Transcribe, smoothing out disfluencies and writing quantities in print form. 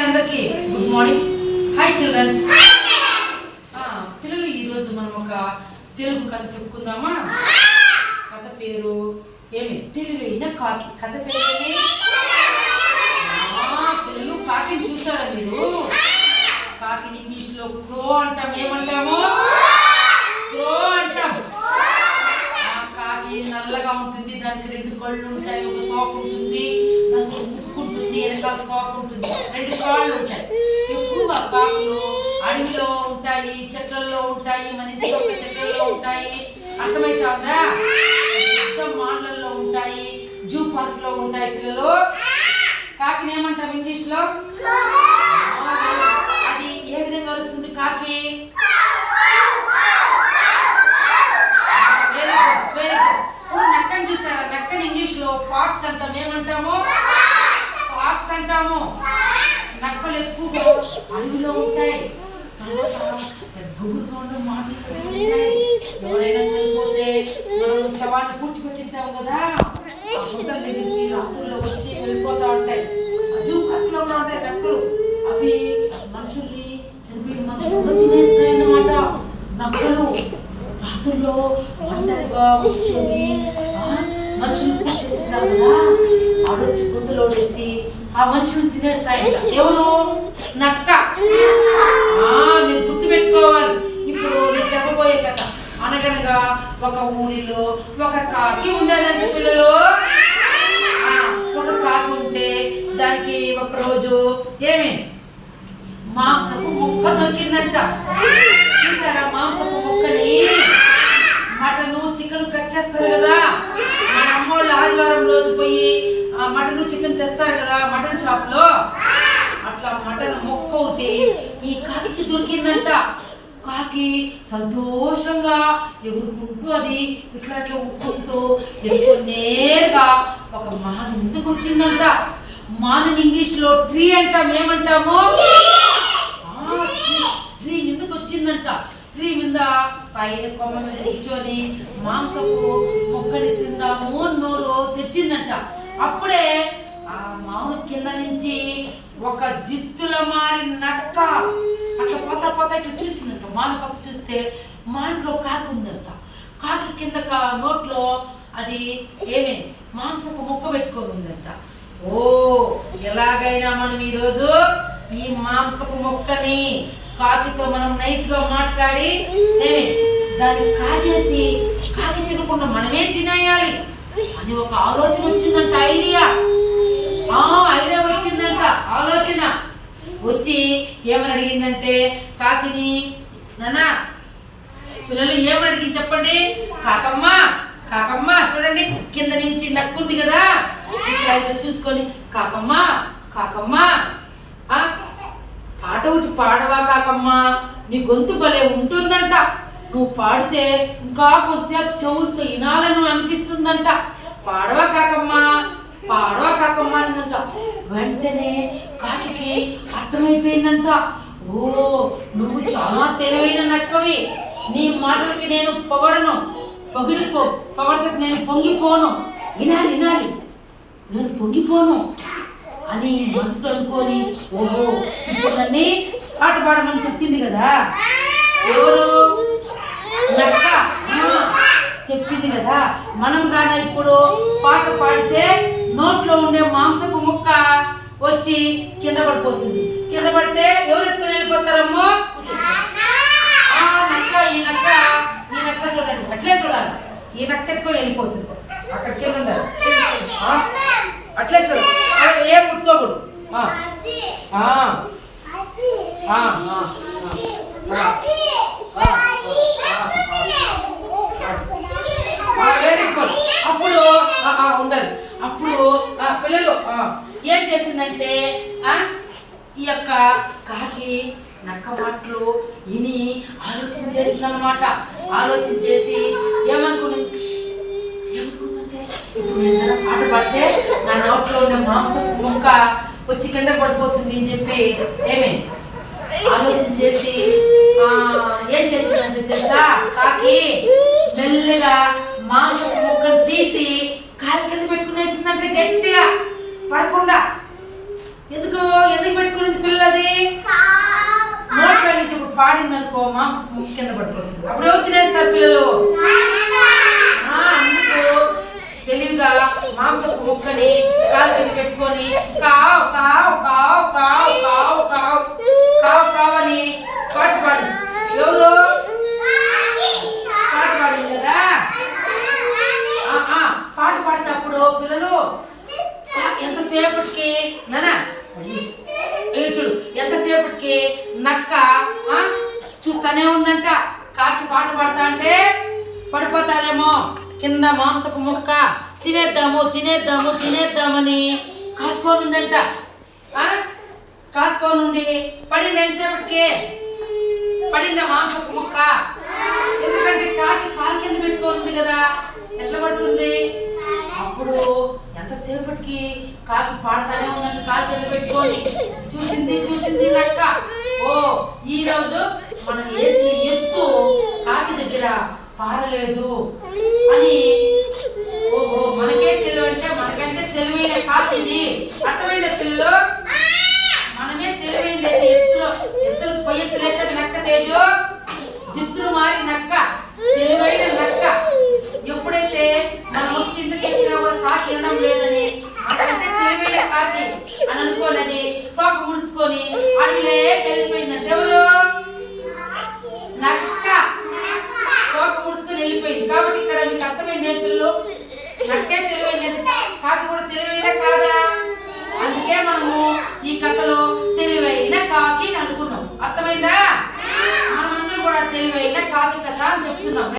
అందరికీ good morning. Hi children's. పిల్లలు ఈరోజు మనం ఒక తెలుగు కథ చెప్పుకుందామా? కథ పేరు ఏమి? తెలివైన కాకి. కథ పేరు ఏమి? పిల్లలు కాకిని చూసారా మీరు? కాకిని ఇంగ్లీష్లో క్రో అంటాం. ఏమంటాము? క్రో అంటాం. కాకి నల్లగా ఉంటుంది, దానికి 2 కళ్ళు ఉంటాయి, ఒక తోక ఉంటుంది, దానికి ముక్కు ఉంటుంది, వెనకాల తోక ఉంటుంది, 2 కాళ్ళు ఉంటాయి. ఎక్కువ కాకులు అడవిలో ఉంటాయి, చెట్లలో ఉంటాయి, మన ఇంటి పక్క చెట్లలో ఉంటాయి. అర్థమవుతుందా? పెద్ద మాళ్ళల్లో ఉంటాయి, జూ పార్క్ లో ఉంటాయి. పిల్లలు కాకిని ఏమంటాం ఇంగ్లీష్ లో? అది ఏ విధంగా వస్తుంది కాకి? నక్కని చూసారా? నక్కని ఇంగ్లీష్ లో ఫాక్స్ అంటాం. ఏమంటాము? ఫాక్స్ అంటాము. నక్కలు ఎక్కువగా అడవిలో ఉంటాయి. గుబురుగా ఉండే మాటలు ఉంటాయి. ఎవరైనా చనిపోతే మనం శవాన్ని పూడ్చిపెట్టింటాం కదా, ఆ గుంటల దగ్గరికి రాత్రుల్లో వచ్చి వెళ్ళిపోతా ఉంటాయి. జూ పార్కులో కూడా ఉంటాయి నక్కలు. అవి మనుషుల్ని చనిపోయిన మనుషులు తినేస్తాయన్నమాట. నక్కలు రాత్రుల్లో ఒంటరిగా వచ్చేవి మనుషులు పూజ చేసింటారు కదా, ఆడొచ్చి గొంతులో వేసి ఆ మనుషులు తినేస్తాయంట. ఎవరు? నక్క. మీరు గుర్తుపెట్టుకోవాలి. ఇప్పుడు నేను చెప్పబోయే కథ. అనగనగా ఒక ఊరిలో ఒక కాకి ఉండేదంట. పిల్లలు ఒక కాకి ఉంటే దానికి ఒక రోజు ఏమి మాంసపు ముక్క దొరికిందంట. చూసారా మాంసపు ముక్కని? మటను చికెన్ కట్ చేస్తారు కదా, మన అమ్మోళ్ళు ఆదివారం రోజు పోయి మటన్ చికెన్ తెస్తారు కదా మటన్ షాప్ లో. అట్లా మటన్ ముక్క ఒకటి ఈ కాకి దొరికిందంట. కాకి సంతోషంగా ఎగురుకుంటూ అది ఇట్లా ఇట్లా ఉక్కుంటూ నేరుగా ఒక మాను ముందుకు వచ్చిందంట. మానుని ఇంగ్లీష్ లో ట్రీ అంటాం. ఏమంటాము? ట్రీ మీదకి వచ్చిందంట. ట్రీ మీద పైన కొమ్మ మీద కూర్చొని మాంసపు మొక్కని తిందాము నోరు తెచ్చిందంట. అప్పుడే ఆ మామిడి కింద నుంచి ఒక జిత్తుల మారి నక్క అట్లా పోతా ఇట్లా చూసిందంట. మాను పక్క చూస్తే మాంట్లో కాకి ఉందంట. కాకి కింద నోట్లో అది ఏమే మాంసపు ముక్క పెట్టుకొని ఉందంట. ఓ ఎలాగైనా మనం ఈరోజు ఈ మాంసపు మొక్కని కాకితో మనం నైస్ గా మాట్లాడి ఏమే దాన్ని కాజేసి కాకి తినకుండా మనమే తినేయాలి అని ఒక ఆలోచన వచ్చిందంట. ఐడియా వచ్చిందంట. ఆలోచన వచ్చి ఏమని అడిగిందంటే కాకిని, నానా పిల్లలు ఏమని అడిగింది చెప్పండి? కాకమ్మ కాకమ్మ చూడండి, కింద నుంచి నక్కుంది కదా, ఇట్లా చూసుకొని కాకమ్మ కాకమ్మ పాట ఒకటి పాడవా కాకమ్మ, నీ గొంతు భలే ఉంటుందంట, నువ్వు పాడితే ఇంకా కొద్దిసేపు చెవులతో వినాలను అనిపిస్తుందంట, పాడవా కాకమ్మ పాడవా కాకమ్మ అనిందంట. వెంటనే కాకి అర్థమైపోయిందంట. ఓ నువ్వు చాలా తెలివైన నక్కవి, నీ మాటలకి నేను పొగడను, పొగడతకి నేను పొంగిపోను, వినాలి నేను పొంగిపోను అని మనసులో అనుకొని, ఓహో ఇప్పుడు నన్ను పాట పాడమని చెప్పింది కదా, ఎవరు? నక్క చెప్పింది కదా. మనం కానీ ఇప్పుడు పాట పాడితే నోట్లో ఉండే మాంసపు ముక్క వచ్చి కింద పడిపోతుంది. కింద పడితే ఎవరు ఎత్తుకొని వెళ్ళిపోతారమ్మో? ఈ నక్క చూడండి, అట్లే చూడాలి. ఈ నక్క ఎత్తుకొని వెళ్ళిపోతుంది. అక్కడ కింద ఉండాలి, అట్లే చూడాలి, ఏం ముట్టుకోకూడదు. అప్పుడు ఉండాలి. అప్పుడు పిల్లలు ఏం చేసిందంటే ఈ యొక్క కాకి నక్క మాటలు విని ఆలోచన చేసిందనమాట. ఆలోచన చేసి ఏమనుకుందంటే ఇప్పుడు నేను పాట పాడితే నా నోట్లో ఉండే మాంసం ముక్క వచ్చి కింద పడిపోతుంది అని చెప్పి ఆలోచన చేసి ఏం చేసిందంటే తెలుసా, కాకి మెల్లగా మాంసం ముక్కను తీసి కాలి కింద పెట్టుకునేసిందంటే గట్టిగా పడకుండా. ఎందుకు పెట్టుకునేది పిల్లలు? పాడింది అనుకో మాంసపు ముక్క కింద పడిపోతుంది. అప్పుడు ఎవరు తినేస్తారు పిల్లలు? అందుకు తెలివిగా మాంసపు ముక్కని కాలు కింద పెట్టుకొని కావ్ కావ్ కావ్ కావ్ కావ్ కావ్ కావ్ కావ్ అని పాట పాడి ఎవరు పాట పాడింది కదా. పాట పాడినప్పుడు పిల్లలు ఎంతసేపటికి నానా చూడు ఎంతసేపటికి నక్క చూస్తానే ఉందంట. కాకి పాట పాడతా అంటే పడిపోతారేమో కింద మాంసపు ముక్క, తినేద్దాము తినేద్దాము తినేద్దామని కాసుకొని ఉందంట. కాసుకొని ఉండి పడింది ఎంతసేపటికి పడిందా మాంసపు ముక్క? ఎందుకంటే కాకి కాలు కింద పెట్టుకొని ఉంది కదా, ఎట్లా పడుతుంది? అప్పుడు ఎంతసేపటికి కాకి పాడతానే ఉందంటే కాలు కింద పెట్టుకొని చూసింది నక్క. ఓ ఈ రోజు మనం వేసిన ఎత్తు కాకి దగ్గర పారలేదు అని. ఓహో మనకే తెలివి అంటే మనకంటే తెలివైన కాకిది. అర్థమైన పిల్లలు మనమే తెలివైంది. ఎత్తులు పొయ్యి ఎత్తులేసేది నక్క తేజు, జిత్తులు మారి నక్క, తెలివైన నక్క. ఎప్పుడైతే మనం వచ్చింది చెప్పినా కూడా కాకి వినడం లేదని మనకంటే తెలివైన కాకి అని అనుకోనని తోక ముడుచుకొని అడిగే వెళ్ళిపోయిందంటే ఎవరు? నక్క తోక ముడుచుకొని వెళ్ళిపోయింది. కాబట్టి ఇక్కడ మీకు అర్థమైంది పిల్లలు, నక్కే తెలివైనది, కాకి కూడా తెలివైన కాదా? అందుకే మనము ఈ కథలో తెలివైన కాకి అనుకున్నాం. అర్థమైందా? మనమందరం కూడా తెలివైన కాకి కథ అని చెప్తున్నాం.